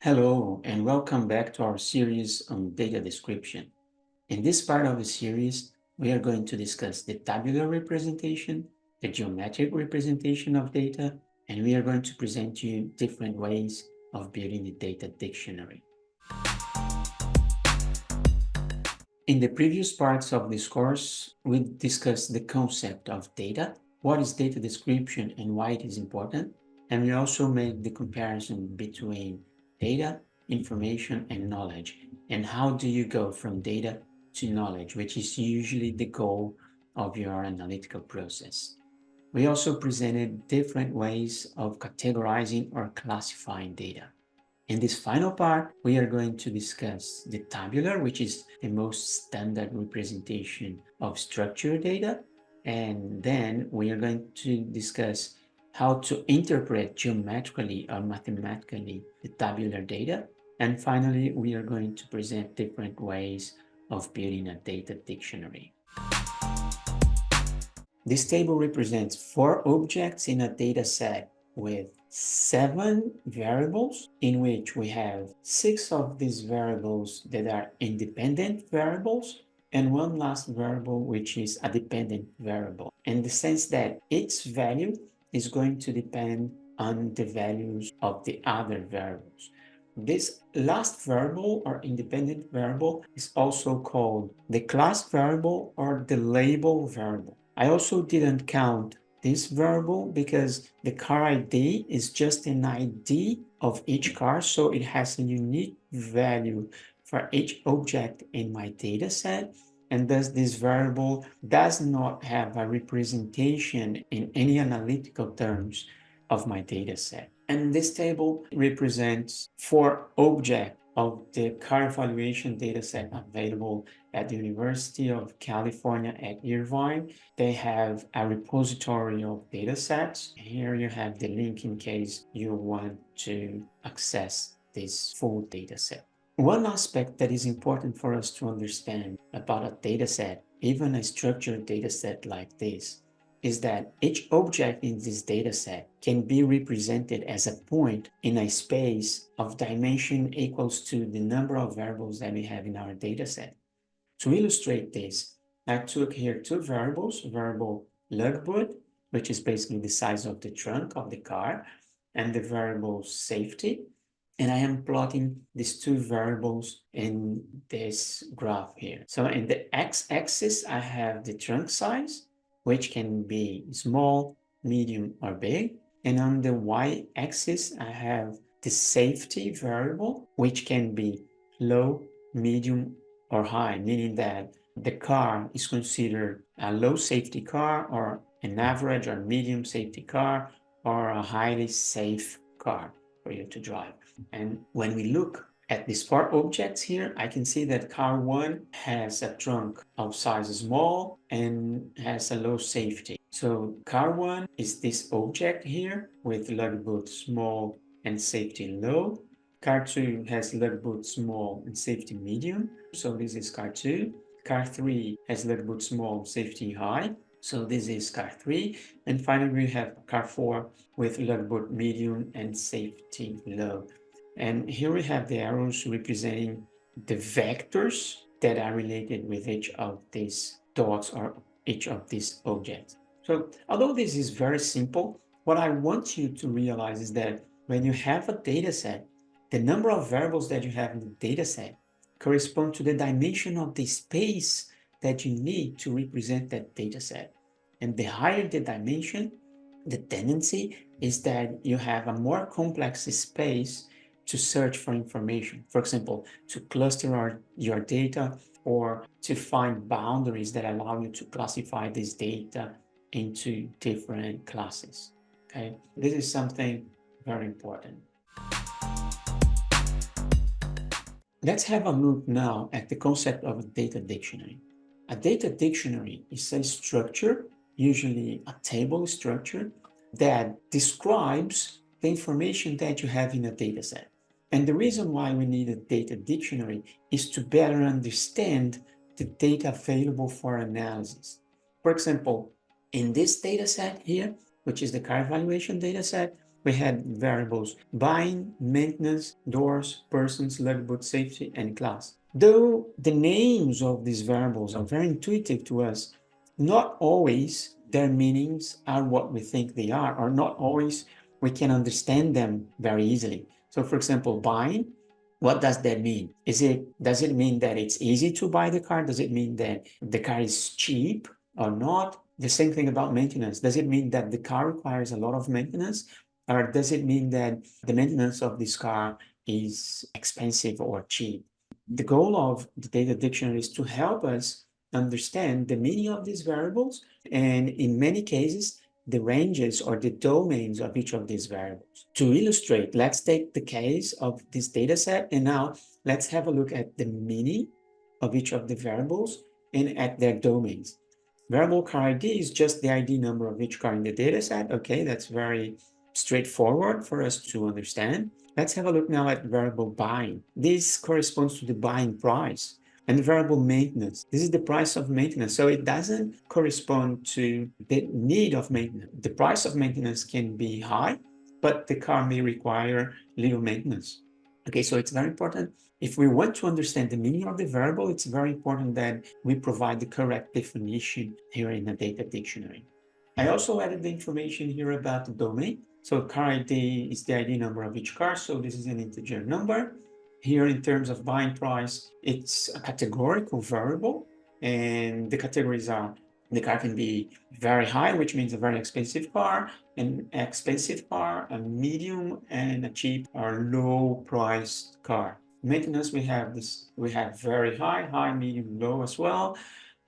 Hello, and welcome back to our series on data description. In this part of the series, we are going to discuss the tabular representation, the geometric representation of data, and we are going to present you different ways of building the data dictionary. In the previous parts of this course, we discussed the concept of data, what is data description and why it is important, and we also made the comparison between data, information, and knowledge, and how do you go from data to knowledge, which is usually the goal of your analytical process. We also presented different ways of categorizing or classifying data. In this final part, we are going to discuss the tabular, which is the most standard representation of structured data. And then we are going to discuss how to interpret geometrically or mathematically the tabular data. And finally, we are going to present different ways of building a data dictionary. This table represents 4 objects in a data set with 7 variables, in which we have 6 of these variables that are independent variables and one last variable which is a dependent variable, in the sense that its value is going to depend on the values of the other variables. This last variable or independent variable is also called the class variable or the label variable. I also didn't count this variable because the car ID is just an ID of each car, so it has a unique value for each object in my data set, and thus this variable does not have a representation in any analytical terms of my data set. And this table represents 4 objects of the car evaluation dataset available at the University of California at Irvine. They have a repository of datasets. Here you have the link in case you want to access this full dataset. One aspect that is important for us to understand about a dataset, even a structured dataset like this, is that each object in this dataset can be represented as a point in a space of dimension equals to the number of variables that we have in our dataset. To illustrate this, I took here 2 variables, variable lugboot, which is basically the size of the trunk of the car, and the variable safety. And I am plotting these 2 variables in this graph here. So in the x-axis, I have the trunk size, which can be small, medium, or big. And on the y-axis, I have the safety variable, which can be low, medium, or high, meaning that the car is considered a low safety car or an average or medium safety car or a highly safe car for you to drive. And when we look at these 4 objects here, I can see that car 1 has a trunk of size small and has a low safety. So car 1 is this object here with lugboot small and safety low. Car 2 has lugboot small and safety medium. So this is car 2. Car 3 has lugboot small, safety high. So this is car 3. And finally, we have car 4 with lugboot medium and safety low. And here we have the arrows representing the vectors that are related with each of these dots or each of these objects. So although this is very simple, what I want you to realize is that when you have a data set, the number of variables that you have in the data set correspond to the dimension of the space that you need to represent that data set. And the higher the dimension, the tendency is that you have a more complex space to search for information. For example, to cluster your data or to find boundaries that allow you to classify this data into different classes. Okay, this is something very important. Let's have a look now at the concept of a data dictionary. A data dictionary is a structure, usually a table structure, that describes the information that you have in a data set. And the reason why we need a data dictionary is to better understand the data available for analysis. For example, in this data set here, which is the car evaluation data set, we had variables buying, maintenance, doors, persons, logbook, safety, and class. Though the names of these variables are very intuitive to us, not always their meanings are what we think they are, or not always we can understand them very easily. So for example, buying, what does that mean? Does it mean that it's easy to buy the car? Does it mean that the car is cheap or not? The same thing about maintenance. Does it mean that the car requires a lot of maintenance? Or does it mean that the maintenance of this car is expensive or cheap? The goal of the data dictionary is to help us understand the meaning of these variables, and in many cases, the ranges or the domains of each of these variables. To illustrate, let's take the case of this data set, and now let's have a look at the meaning of each of the variables and at their domains. Variable car ID is just the ID number of each car in the data set. Okay, that's very straightforward for us to understand. Let's have a look now at variable buying. This corresponds to the buying price. And variable maintenance, this is the price of maintenance. So it doesn't correspond to the need of maintenance. The price of maintenance can be high, but the car may require little maintenance. Okay, so it's very important. If we want to understand the meaning of the variable, it's very important that we provide the correct definition here in the data dictionary. I also added the information here about the domain. So car ID is the ID number of each car. So this is an integer number. Here in terms of buying price, it's a categorical variable. And the categories are, the car can be very high, which means a very expensive car, an expensive car, a medium, and a cheap or low priced car. Maintenance, we have very high, medium, low as well.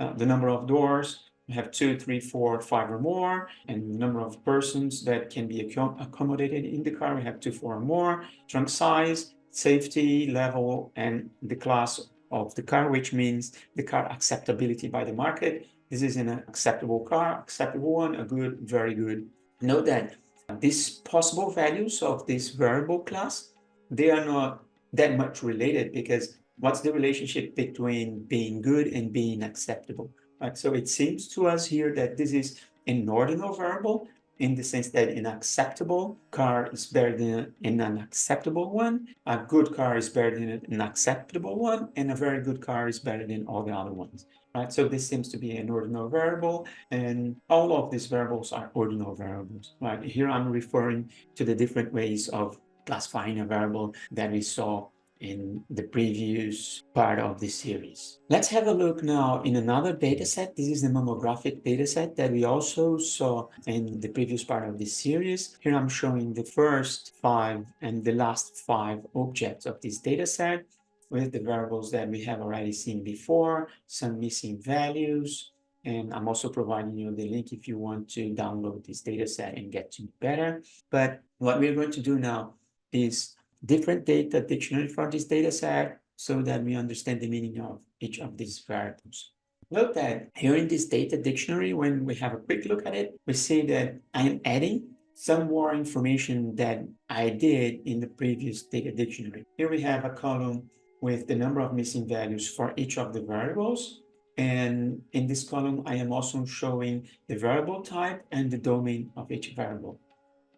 The number of doors, we have 2, 3, 4, 5 or more, and the number of persons that can be accommodated in the car, we have 2, 4 or more. Trunk size, safety level, and the class of the car, which means the car acceptability by the market. This is an acceptable car, acceptable one, a good, very good. Note that these possible values of this variable class, they are not that much related, because what's the relationship between being good and being acceptable? Right? So it seems to us here that this is an ordinal variable, in the sense that an acceptable car is better than an unacceptable one, a good car is better than an acceptable one, and a very good car is better than all the other ones. Right? So this seems to be an ordinal variable, and all of these variables are ordinal variables. Right? Here I'm referring to the different ways of classifying a variable that we saw in the previous part of this series. Let's have a look now in another data set. This is the mammographic data set that we also saw in the previous part of this series. Here I'm showing the first 5 and the last 5 objects of this data set with the variables that we have already seen before, some missing values, and I'm also providing you the link if you want to download this data set and get to know better. But what we're going to do now is different data dictionary for this data set so that we understand the meaning of each of these variables. Note that here in this data dictionary, when we have a quick look at it, we see that I'm adding some more information that I did in the previous data dictionary. Here we have a column with the number of missing values for each of the variables. And in this column, I am also showing the variable type and the domain of each variable.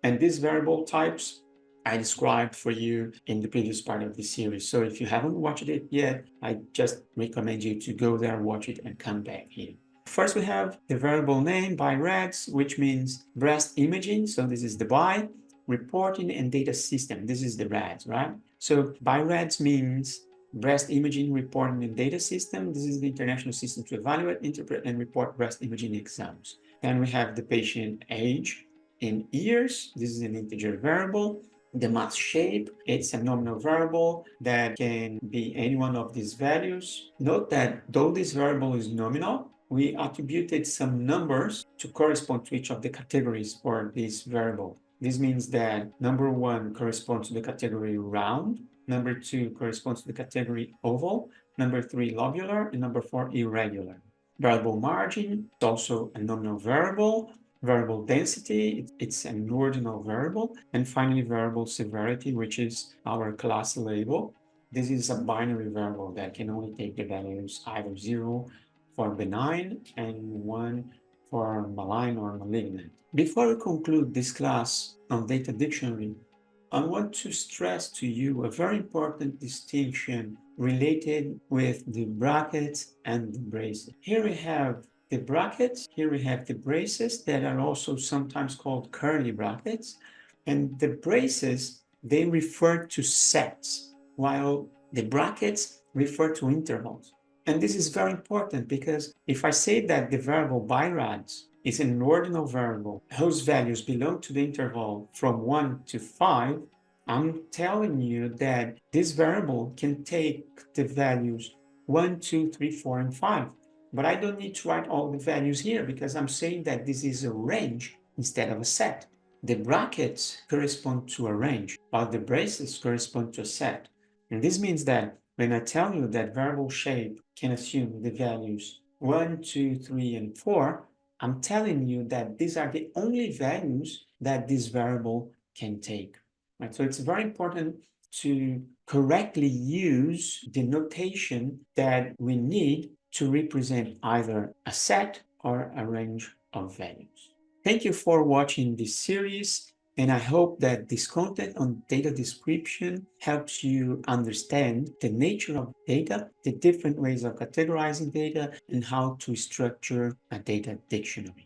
And these variable types I described for you in the previous part of the series. So if you haven't watched it yet, I just recommend you to go there, watch it, and come back here. First, we have the variable name by RADS, which means breast imaging. So this is the by, reporting, and data system. This is the RADS, right? So by RADS means breast imaging, reporting, and data system. This is the international system to evaluate, interpret, and report breast imaging exams. Then we have the patient age in years. This is an integer variable. The mass shape, it's a nominal variable that can be any one of these values. Note that though this variable is nominal, we attributed some numbers to correspond to each of the categories for this variable. This means that number 1 corresponds to the category round, number 2 corresponds to the category oval, number 3 lobular, and number 4 irregular. Variable margin is also a nominal variable. Variable density, it's an ordinal variable. And finally, variable severity, which is our class label. This is a binary variable that can only take the values either 0 for benign and 1 for malign or malignant. Before we conclude this class on data dictionary, I want to stress to you a very important distinction related with the brackets and the braces. Here we have the brackets, here we have the braces that are also sometimes called curly brackets, and the braces, they refer to sets, while the brackets refer to intervals. And this is very important because if I say that the variable birads is an ordinal variable whose values belong to the interval from 1 to 5, I'm telling you that this variable can take the values 1, 2, 3, 4, and 5. But I don't need to write all the values here because I'm saying that this is a range instead of a set. The brackets correspond to a range, while the braces correspond to a set. And this means that when I tell you that variable shape can assume the values 1, 2, 3, and 4, I'm telling you that these are the only values that this variable can take. Right? So it's very important to correctly use the notation that we need to represent either a set or a range of values. Thank you for watching this series, and I hope that this content on data description helps you understand the nature of data, the different ways of categorizing data, and how to structure a data dictionary.